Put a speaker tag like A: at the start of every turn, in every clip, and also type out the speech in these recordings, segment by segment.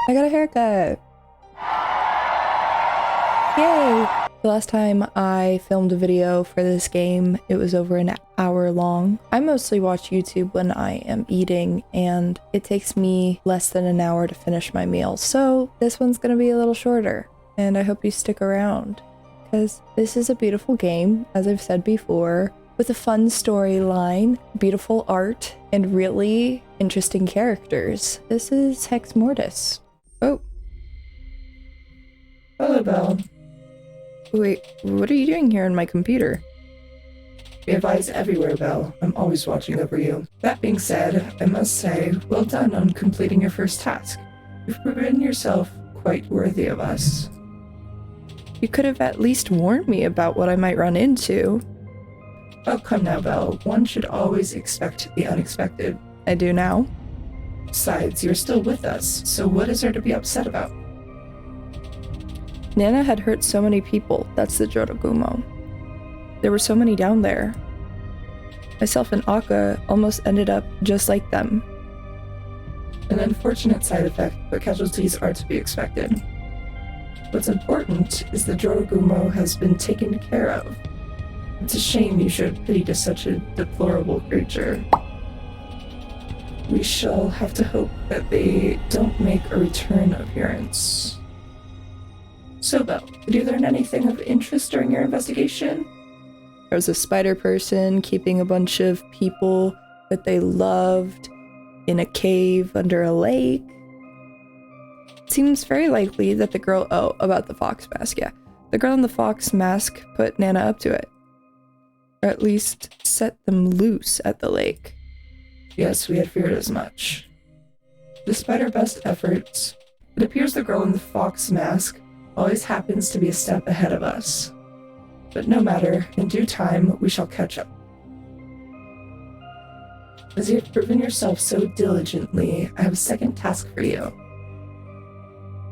A: I got a haircut! Yay! The last time I filmed a video for this game, it was over an hour long. I mostly watch YouTube when I am eating, and it takes me less than an hour to finish my meal, so this one's gonna be a little shorter, and I hope you stick around, because this is a beautiful game, as I've said before, with a fun storyline, beautiful art, and really interesting characters. This is Hex Mortis. Oh.
B: Hello, Belle.
A: Wait, what are you doing here on my computer?
B: We have eyes everywhere, Belle. I'm always watching over you. That being said, I must say, well done on completing your first task. You've proven yourself quite worthy of us.
A: You could have at least warned me about what I might run into.
B: Oh, come now, Belle. One should always expect the unexpected.
A: I do now.
B: Besides, you're still with us, so what is there to be upset about?
A: Nana had hurt so many people, that's the Jorogumo. There were so many down there. Myself and Akka almost ended up just like them.
B: An unfortunate side effect, but casualties are to be expected. What's important is the Jorogumo has been taken care of. It's a shame you showed pity to such a deplorable creature. We shall have to hope that they don't make a return appearance. So, Belle, did you learn anything of interest during your investigation?
A: There was a spider person keeping a bunch of people that they loved in a cave under a lake. It seems very likely that the girl— oh, about the fox mask, yeah. The girl in the fox mask put Nana up to it. Or at least set them loose at the lake.
B: Yes, we had feared as much. Despite our best efforts, it appears the girl in the fox mask always happens to be a step ahead of us. But no matter, in due time, we shall catch up. As you have proven yourself so diligently, I have a second task for you.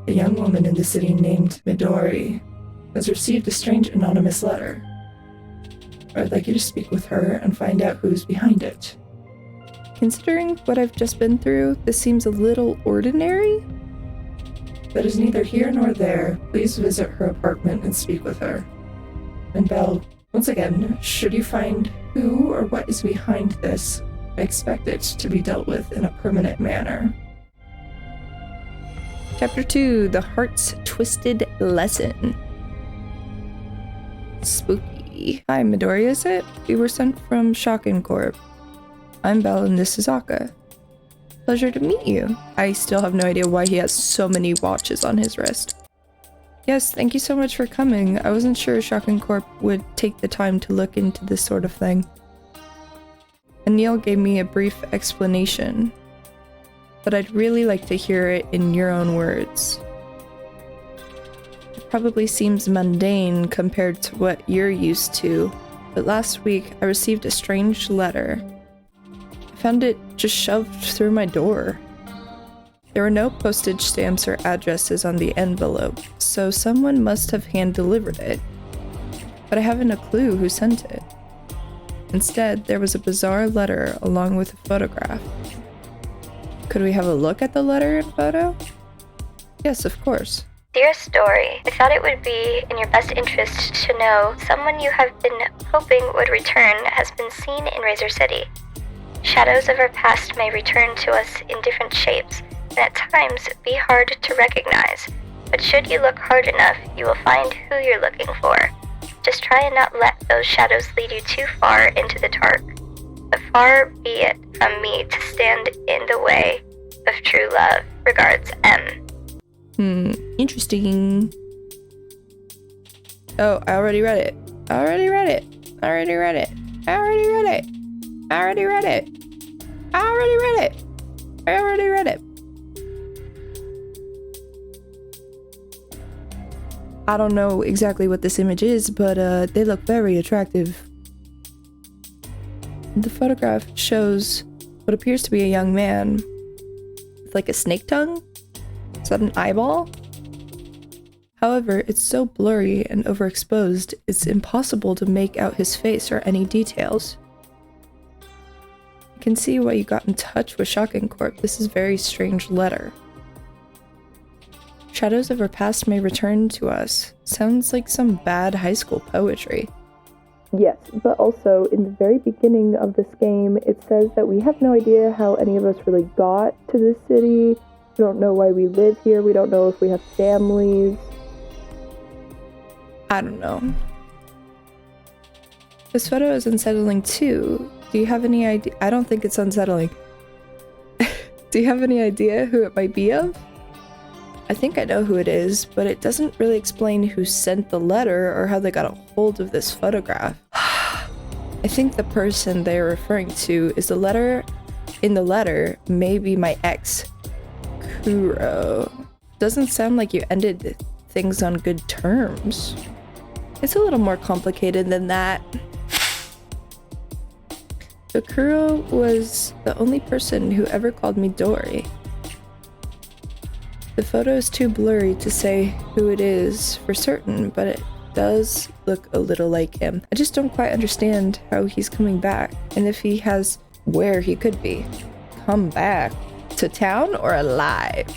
B: A young woman in the city named Midori has received a strange anonymous letter. I'd like you to speak with her and find out who's behind it.
A: Considering what I've just been through, this seems a little ordinary.
B: That is neither here nor there. Please visit her apartment and speak with her. And Belle, once again, should you find who or what is behind this, I expect it to be dealt with in a permanent manner.
A: Chapter 2, The Heart's Twisted Lesson. Spooky. Hi, Midori, is it? We were sent from Shokin Corp. I'm Belle and this is Akka. Pleasure to meet you. I still have no idea why he has so many watches on his wrist. Yes, thank you so much for coming. I wasn't sure Shokin Corp would take the time to look into this sort of thing. Anil gave me a brief explanation, but I'd really like to hear it in your own words. It probably seems mundane compared to what you're used to, but last week I received a strange letter. I found it just shoved through my door. There were no postage stamps or addresses on the envelope, so someone must have hand-delivered it. But I haven't a clue who sent it. Instead, there was a bizarre letter along with a photograph. Could we have a look at the letter and photo? Yes, of course.
C: Dear Story, I thought it would be in your best interest to know someone you have been hoping would return has been seen in Razor City. Shadows of our past may return to us in different shapes, and at times be hard to recognize, but should you look hard enough, you will find who you're looking for. Just try and not let those shadows lead you too far into the dark. But far be it from me to stand in the way of true love. Regards, M.
A: Interesting. Oh, I already read it. I already read it. I already read it. I already read it. I already read it. I already read it. I already read it. I don't know exactly what this image is, but they look very attractive. The photograph shows what appears to be a young man with like a snake tongue. Is that an eyeball? However, it's so blurry and overexposed, it's impossible to make out his face or any details. I can see why you got in touch with Shokin Corp. This is a very strange letter. Shadows of our past may return to us. Sounds like some bad high school poetry. Yes, but also in the very beginning of this game, it says that we have no idea how any of us really got to this city. We don't know why we live here. We don't know if we have families. I don't know. This photo is unsettling too. Do you have any idea? I don't think it's unsettling. Do you have any idea who it might be of? I think I know who it is, but it doesn't really explain who sent the letter or how they got a hold of this photograph. I think the person they're referring to is in the letter, maybe my ex, Kuro. Doesn't sound like you ended things on good terms. It's a little more complicated than that. So Kuro was the only person who ever called me Dory. The photo is too blurry to say who it is for certain, but it does look a little like him. I just don't quite understand how he's coming back, and if he has where he could be. Come back? To town or alive?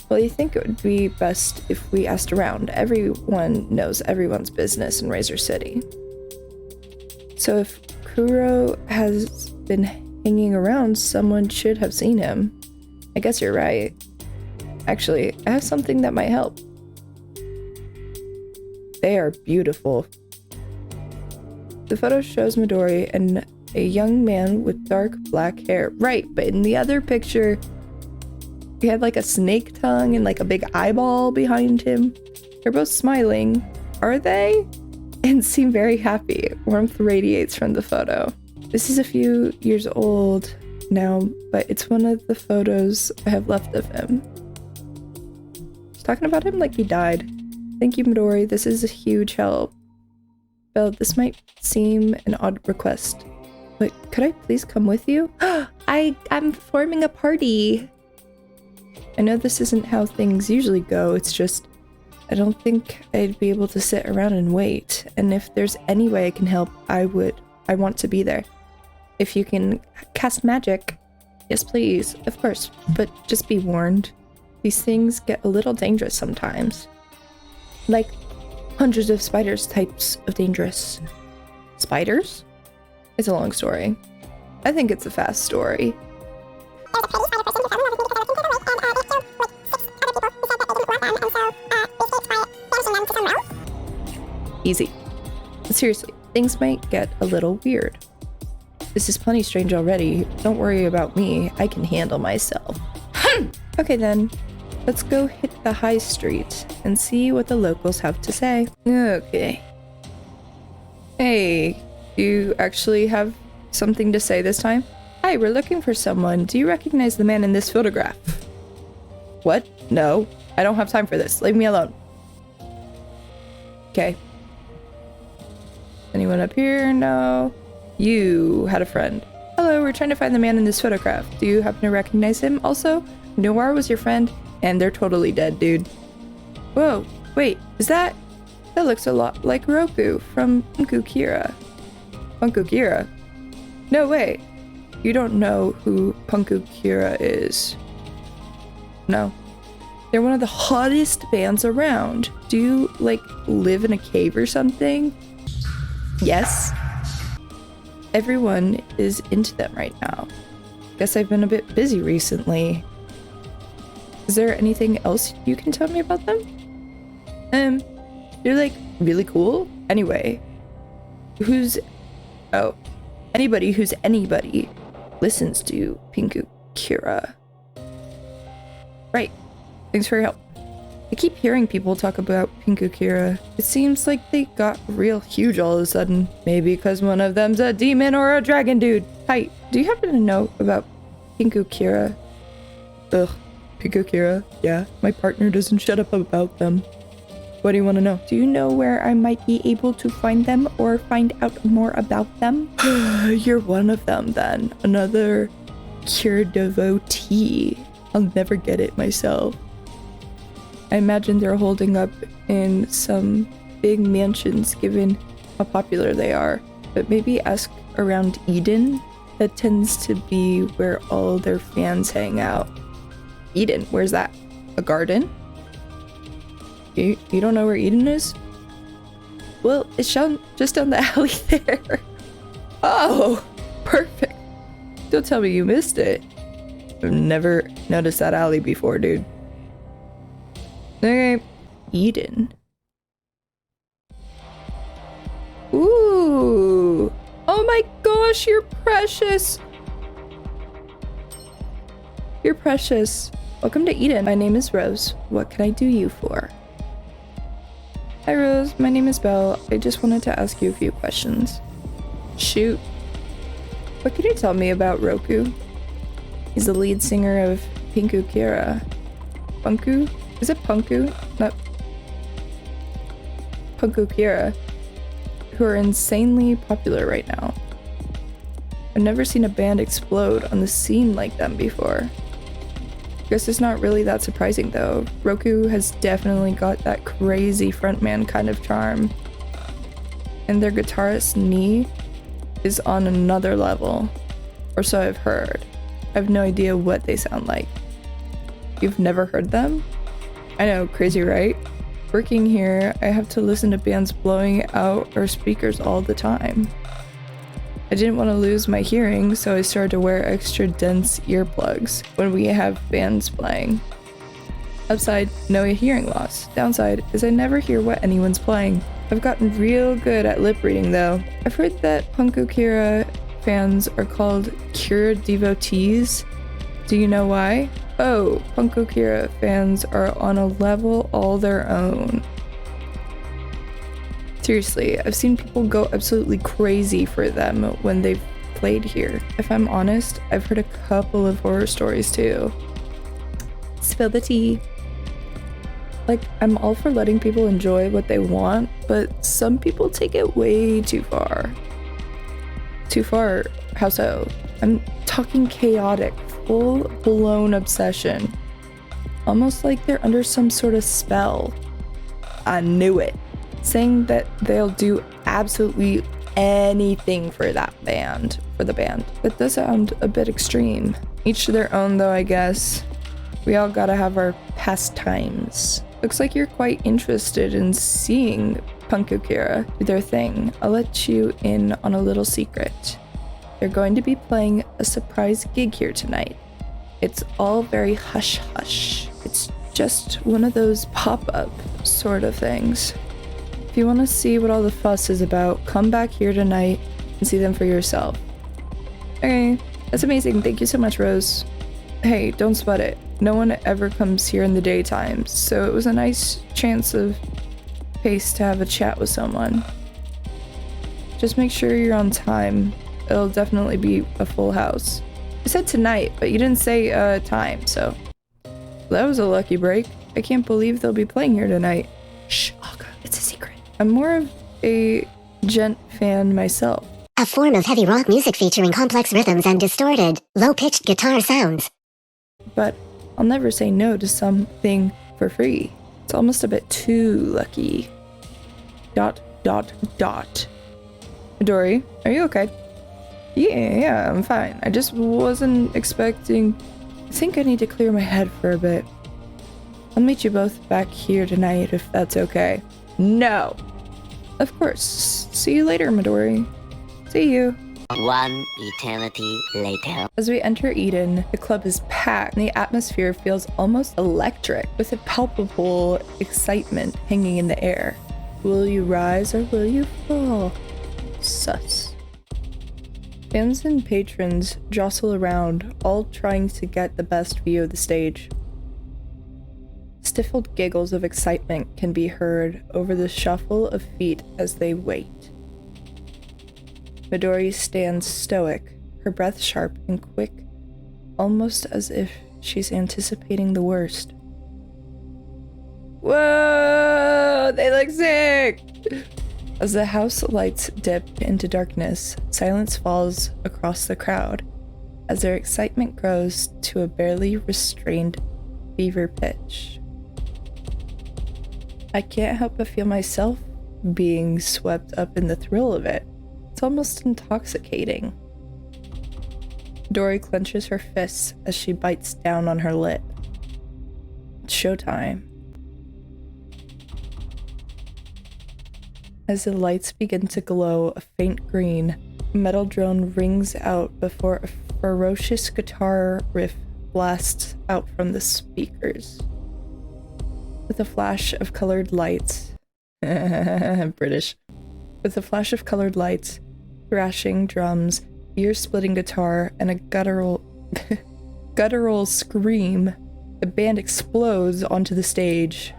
A: Well, you think it would be best if we asked around. Everyone knows everyone's business in Razor City. So if Kuro has been hanging around, someone should have seen him. I guess you're right. Actually, I have something that might help. They are beautiful. The photo shows Midori and a young man with dark black hair. Right, but in the other picture, he had like a snake tongue and like a big eyeball behind him. They're both smiling. Are they? And seem very happy. Warmth radiates from the photo. This is a few years old now, but it's one of the photos I have left of him. Talking about him like he died. Thank you, Midori. This is a huge help. Belle, this might seem an odd request, but could I please come with you? I'm forming a party. I know this isn't how things usually go. It's just, I don't think I'd be able to sit around and wait. And if there's any way I can help, I want to be there. If you can cast magic, yes, please. Of course, but just be warned. These things get a little dangerous sometimes. Like hundreds of spiders types of dangerous. Spiders? It's a long story. I think it's a fast story. Easy. But seriously, things might get a little weird. This is plenty strange already. Don't worry about me. I can handle myself. Okay then. Let's go hit the high street and see what the locals have to say. Okay. Hey, you actually have something to say this time? Hi, we're looking for someone. Do you recognize the man in this photograph? What? No, I don't have time for this. Leave me alone. Okay. Anyone up here? No. You had a friend. Hello, we're trying to find the man in this photograph. Do you happen to recognize him? Also, Noir was your friend? And they're totally dead, dude. Whoa, wait, is that looks a lot like Roku from Punku Kira. Punku Kira? No way. You don't know who Punku Kira is. No. They're one of the hottest bands around. Do you, like, live in a cave or something? Yes. Everyone is into them right now. Guess I've been a bit busy recently. Is there anything else you can tell me about them? They're like really cool. Anyway, anybody who's anybody listens to Pinku Kira. Right. Thanks for your help. I keep hearing people talk about Pinku Kira. It seems like they got real huge all of a sudden. Maybe because one of them's a demon or a dragon dude. Hi, do you happen to know about Pinku Kira? Ugh. Pinku Kira? Yeah, my partner doesn't shut up about them. What do you want to know? Do you know where I might be able to find them or find out more about them? You're one of them then. Another Kira devotee. I'll never get it myself. I imagine they're holding up in some big mansions given how popular they are. But maybe ask around Eden. That tends to be where all their fans hang out. Eden, where's that? A garden? You don't know where Eden is? Well, it's just down the alley there. Oh, perfect. Don't tell me you missed it. I've never noticed that alley before, dude. Okay, Eden. Ooh. Oh my gosh, you're precious. You're precious. Welcome to Eden. My name is Rose. What can I do you for? Hi Rose, my name is Belle. I just wanted to ask you a few questions. Shoot. What can you tell me about Roku? He's the lead singer of Pinku Kira. Punku? Is it Punku? Not Punku Kira, who are insanely popular right now. I've never seen a band explode on the scene like them before. Guess it's not really that surprising though. Roku has definitely got that crazy frontman kind of charm. And their guitarist Nee is on another level. Or so I've heard. I have no idea what they sound like. You've never heard them? I know, crazy right? Working here, I have to listen to bands blowing out our speakers all the time. I didn't want to lose my hearing, so I started to wear extra dense earplugs when we have bands playing. Upside, no hearing loss. Downside is I never hear what anyone's playing. I've gotten real good at lip reading though. I've heard that Punko Kira fans are called Kira devotees. Do you know why? Oh, Punko Kira fans are on a level all their own. Seriously, I've seen people go absolutely crazy for them when they've played here. If I'm honest, I've heard a couple of horror stories too. Spill the tea. Like, I'm all for letting people enjoy what they want, but some people take it way too far. Too far? How so? I'm talking chaotic, full-blown obsession. Almost like they're under some sort of spell. I knew it. Saying that they'll do absolutely anything for the band. That does sound a bit extreme. Each to their own though, I guess. We all gotta have our pastimes. Looks like you're quite interested in seeing Punko Kira do their thing. I'll let you in on a little secret. They're going to be playing a surprise gig here tonight. It's all very hush-hush. It's just one of those pop-up sort of things. If you want to see what all the fuss is about, come back here tonight and see them for yourself. Okay, that's amazing. Thank you so much, Rose. Hey, don't sweat it. No one ever comes here in the daytime, so it was a nice chance of space to have a chat with someone. Just make sure you're on time. It'll definitely be a full house. You said tonight, but you didn't say time, so that was a lucky break. I can't believe they'll be playing here tonight. Shh, Olga, it's a secret. I'm more of a gent fan myself.
D: A form of heavy rock music featuring complex rhythms and distorted, low-pitched guitar sounds.
A: But I'll never say no to something for free. It's almost a bit too lucky. ... Midori, are you okay? Yeah, I'm fine. I just wasn't expecting... I think I need to clear my head for a bit. I'll meet you both back here tonight if that's okay. No! Of course. See you later, Midori. See you.
D: One eternity later.
A: As we enter Eden, the club is packed and the atmosphere feels almost electric with a palpable excitement hanging in the air. Will you rise or will you fall? Sus. Fans and patrons jostle around, all trying to get the best view of the stage. Stifled giggles of excitement can be heard over the shuffle of feet as they wait. Midori stands stoic, her breath sharp and quick, almost as if she's anticipating the worst. Whoa! They look sick! As the house lights dip into darkness, silence falls across the crowd as their excitement grows to a barely restrained fever pitch. I can't help but feel myself being swept up in the thrill of it. It's almost intoxicating. Dory clenches her fists as she bites down on her lip. It's showtime. As the lights begin to glow a faint green, a metal drone rings out before a ferocious guitar riff blasts out from the speakers. With a flash of colored lights, British. With a flash of colored lights, thrashing drums, ear-splitting guitar, and a guttural scream, the band explodes onto the stage.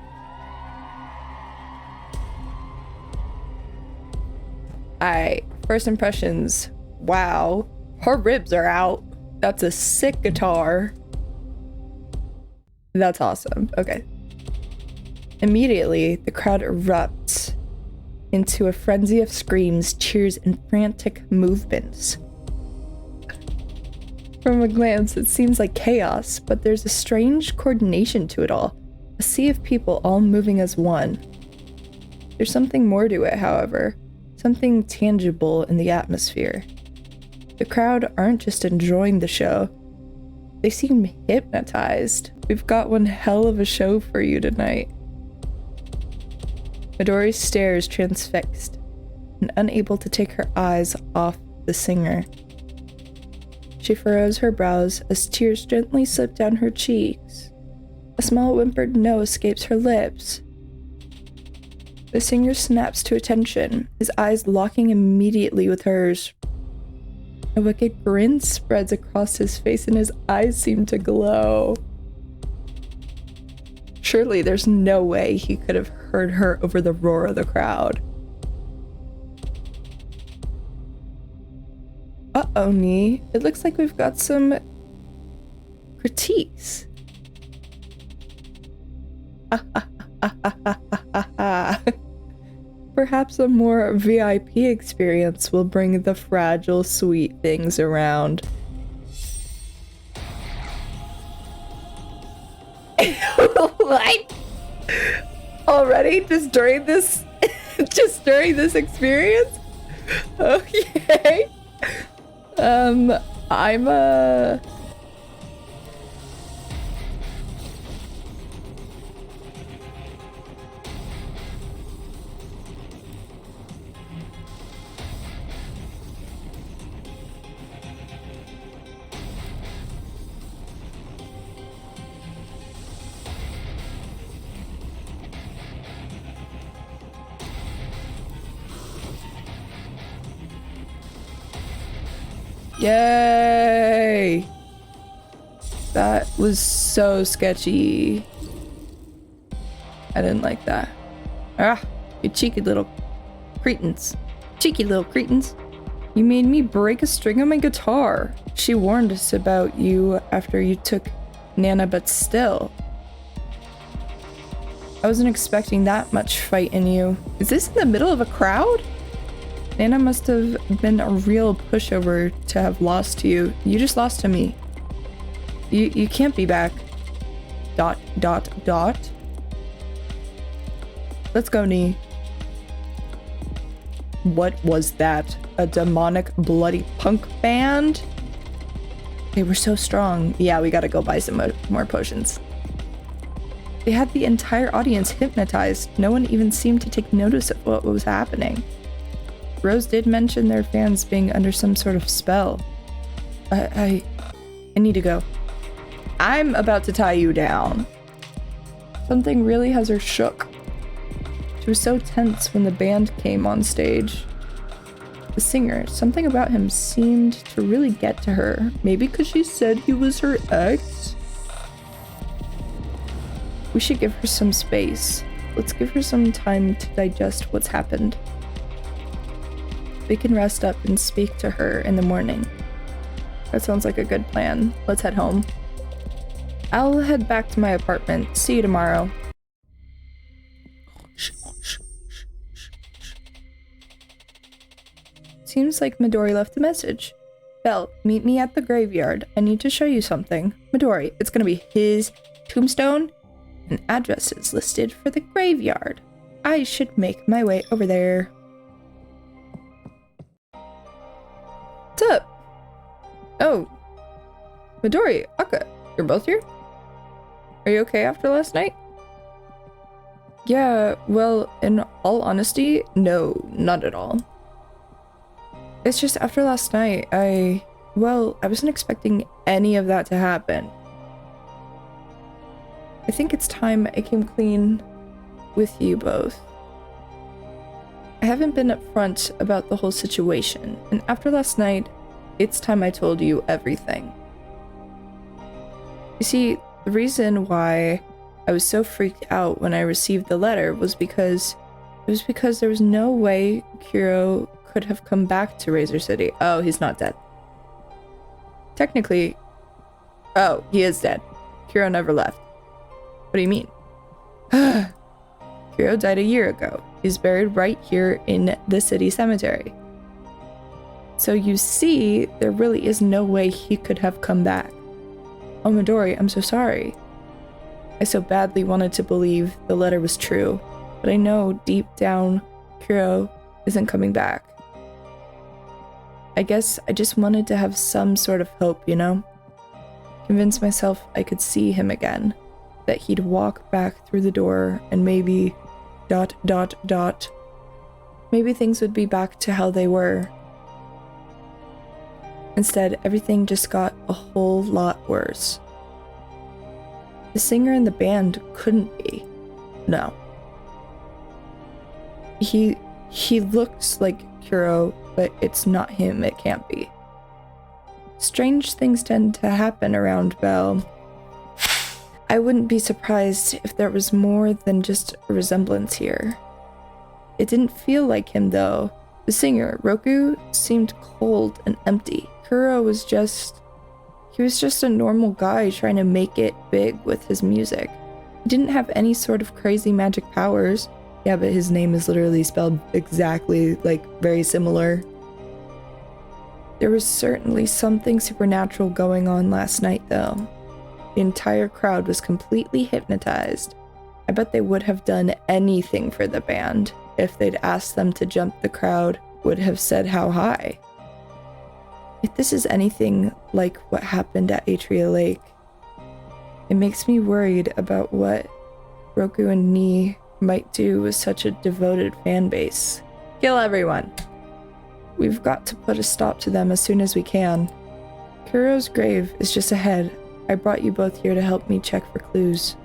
A: Alright, first impressions. Wow, her ribs are out. That's a sick guitar. That's awesome. Okay. Immediately, the crowd erupts into a frenzy of screams, cheers, and frantic movements. From a glance, it seems like chaos, but there's a strange coordination to it all. A sea of people all moving as one. There's something more to it, however. Something tangible in the atmosphere. The crowd aren't just enjoying the show. They seem hypnotized. We've got one hell of a show for you tonight. Midori stares transfixed and unable to take her eyes off the singer. She furrows her brows as tears gently slip down her cheeks. A small whimpered no escapes her lips. The singer snaps to attention, his eyes locking immediately with hers. A wicked grin spreads across his face and his eyes seem to glow. Surely there's no way he could have heard her over the roar of the crowd. Uh-oh, Nee. It looks like we've got some critiques. Perhaps a more VIP experience will bring the fragile, sweet things around. What? Already? Just during this experience? Okay. I'm Yay! That was so sketchy. I didn't like that. Ah, you cheeky little cretins. Cheeky little cretins. You made me break a string on my guitar. She warned us about you after you took Nana, but still. I wasn't expecting that much fight in you. Is this in the middle of a crowd? Nana must have been a real pushover to have lost to you. You just lost to me. You can't be back. ... Let's go, Nee. What was that? A demonic bloody punk band? They were so strong. Yeah, we gotta go buy some more potions. They had the entire audience hypnotized. No one even seemed to take notice of what was happening. Rose did mention their fans being under some sort of spell. I need to go. I'm about to tie you down. Something really has her shook. She was so tense when the band came on stage. The singer, something about him seemed to really get to her. Maybe because she said he was her ex? We should give her some space. Let's give her some time to digest what's happened. We can rest up and speak to her in the morning. That sounds like a good plan. Let's head home. I'll head back to my apartment. See you tomorrow. Seems like Midori left a message. Belle, meet me at the graveyard. I need to show you something. Midori, it's gonna be his tombstone and addresses listed for the graveyard. I should make my way over there. What's up? Oh. Midori, Akka, you're both here? Are you okay after last night? Yeah, well, in all honesty, no, not at all. It's just after last night, I wasn't expecting any of that to happen. I think it's time I came clean with you both. I haven't been upfront about the whole situation, and after last night, it's time I told you everything. You see, the reason why I was so freaked out when I received the letter was because there was no way Kuro could have come back to Razor City. Oh, he's not dead. Technically, oh, he is dead. Kuro never left. What do you mean? Kuro died a year ago. He's buried right here in the city cemetery. So you see, there really is no way he could have come back. Oh, Midori, I'm so sorry. I so badly wanted to believe the letter was true, but I know deep down, Kuro isn't coming back. I guess I just wanted to have some sort of hope, you know? Convince myself I could see him again, that he'd walk back through the door and maybe ... maybe things would be back to how they were. Instead, everything just got a whole lot worse. The singer in the band couldn't be. No. He looks like Kuro, but it's not him, it can't be. Strange things tend to happen around Belle. I wouldn't be surprised if there was more than just a resemblance here. It didn't feel like him though. The singer, Roku, seemed cold and empty. Kuro was just a normal guy trying to make it big with his music. He didn't have any sort of crazy magic powers. Yeah, but his name is literally spelled exactly, very similar. There was certainly something supernatural going on last night, though. The entire crowd was completely hypnotized. I bet they would have done anything for the band. If they'd asked them to jump, the crowd would have said how high. If this is anything like what happened at Atria Lake, it makes me worried about what Roku and Ni might do with such a devoted fan base. Kill everyone! We've got to put a stop to them as soon as we can. Kuro's grave is just ahead. I brought you both here to help me check for clues.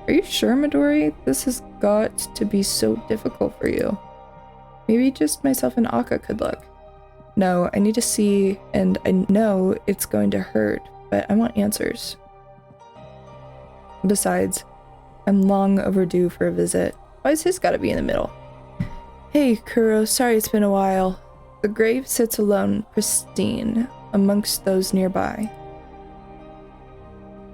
A: Are you sure, Midori? This has got to be so difficult for you. Maybe just myself and Akka could look. No, I need to see, and I know it's going to hurt, but I want answers. Besides, I'm long overdue for a visit. Why has his gotta be in the middle? Hey, Kuro, sorry it's been a while. The grave sits alone, pristine, amongst those nearby.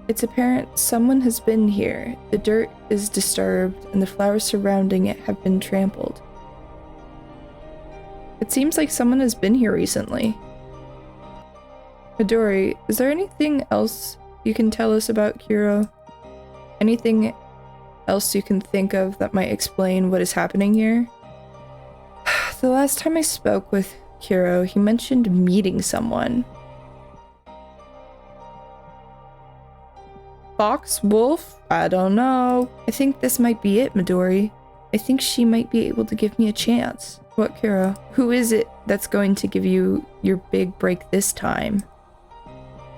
A: It's apparent someone has been here. The dirt is disturbed, and the flowers surrounding it have been trampled. It seems like someone has been here recently. Midori, is there anything else you can tell us about Kuro? Anything else you can think of that might explain what is happening here? The last time I spoke with Kuro, he mentioned meeting someone. Fox? Wolf? I don't know. I think this might be it, Midori. I think she might be able to give me a chance. What, Kuro? Who is it that's going to give you your big break this time?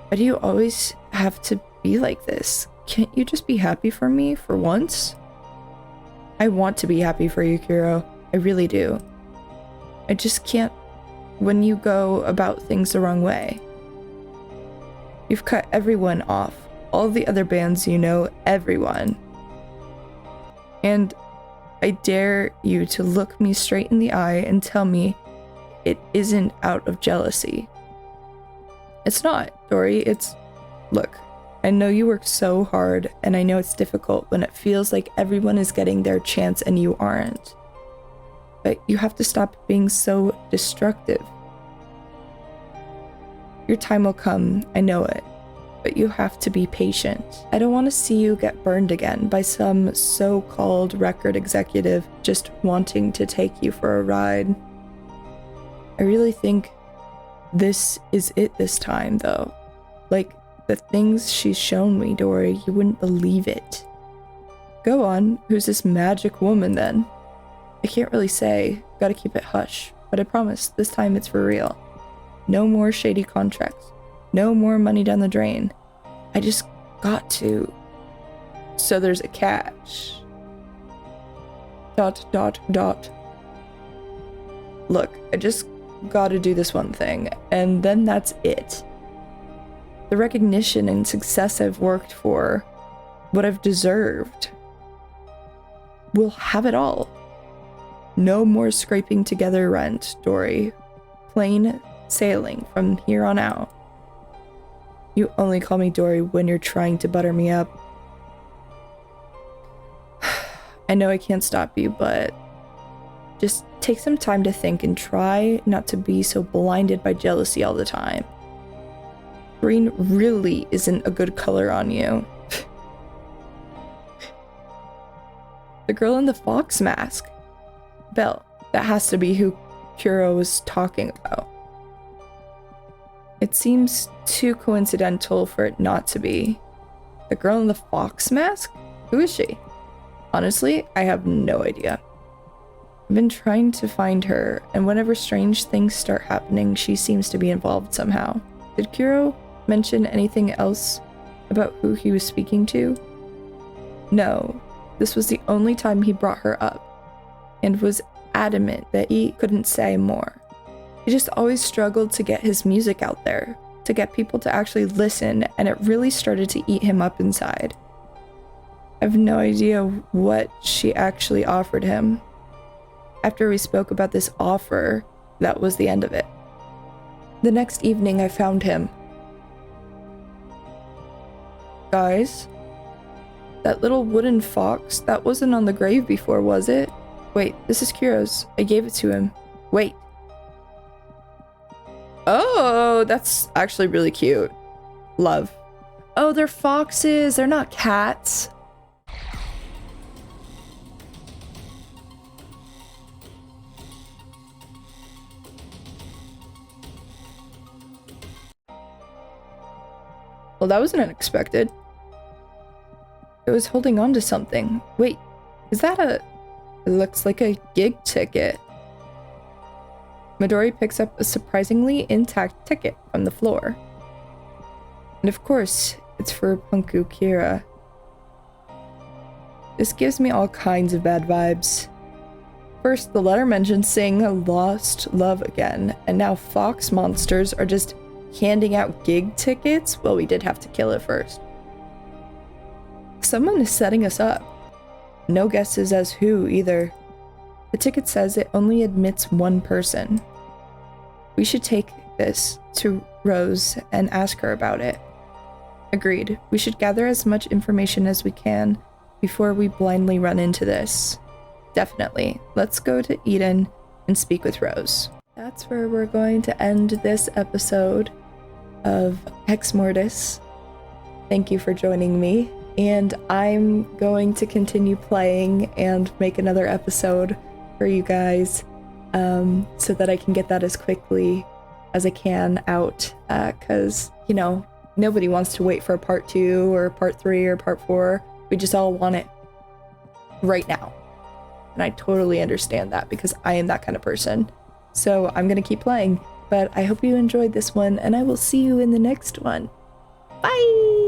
A: Why do you always have to be like this? Can't you just be happy for me for once? I want to be happy for you, Kuro. I really do. I just can't when you go about things the wrong way. You've cut everyone off. All the other bands you know, everyone. And I dare you to look me straight in the eye and tell me it isn't out of jealousy. It's not, Dori, Look, I know you work so hard, and I know it's difficult when it feels like everyone is getting their chance and you aren't. But you have to stop being so destructive. Your time will come, I know it. But you have to be patient. I don't want to see you get burned again by some so-called record executive just wanting to take you for a ride. I really think this is it this time, though. The things she's shown me, Dori, you wouldn't believe it. Go on, who's this magic woman then? I can't really say, gotta keep it hush, but I promise, this time it's for real. No more shady contracts. No more money down the drain. I just got to. So there's a catch. ... Look, I just gotta do this one thing, and then that's it. The recognition and success I've worked for, what I've deserved, will have it all. No more scraping together rent, Dory. Plain sailing from here on out. You only call me Dory when you're trying to butter me up. I know I can't stop you, but just take some time to think and try not to be so blinded by jealousy all the time. Green really isn't a good color on you. The girl in the fox mask. Belle, that has to be who Kuro was talking about. It seems too coincidental for it not to be. The girl in the fox mask? Who is she? Honestly, I have no idea. I've been trying to find her, and whenever strange things start happening, she seems to be involved somehow. Did Kuro mention anything else about who he was speaking to? No, this was the only time he brought her up, and was adamant that he couldn't say more. He just always struggled to get his music out there, to get people to actually listen, and it really started to eat him up inside. I have no idea what she actually offered him. After we spoke about this offer, that was the end of it. The next evening I found him. Guys, that little wooden fox, that wasn't on the grave before, was it? Wait, this is Kuro's. I gave it to him. Wait. Oh, that's actually really cute. Love. Oh, they're foxes. They're not cats. Well, that wasn't unexpected. It was holding on to something. Wait, is that a... It looks like a gig ticket. Midori picks up a surprisingly intact ticket from the floor. And of course, it's for Punku Kira. This gives me all kinds of bad vibes. First, the letter mentioned seeing lost love again, and now fox monsters are just handing out gig tickets? Well, we did have to kill it first. Someone is setting us up. No guesses as who, either. The ticket says it only admits one person. We should take this to Rose and ask her about it. Agreed. We should gather as much information as we can before we blindly run into this. Definitely. Let's go to Eden and speak with Rose. That's where we're going to end this episode of Ex Mortis. Thank you for joining me, and I'm going to continue playing and make another episode for you guys so that I can get that as quickly as I can out, because, you know, nobody wants to wait for a part 2 or part 3 or part 4. We just all want it right now. And I totally understand that because I am that kind of person. So I'm going to keep playing. But I hope you enjoyed this one, and I will see you in the next one. Bye!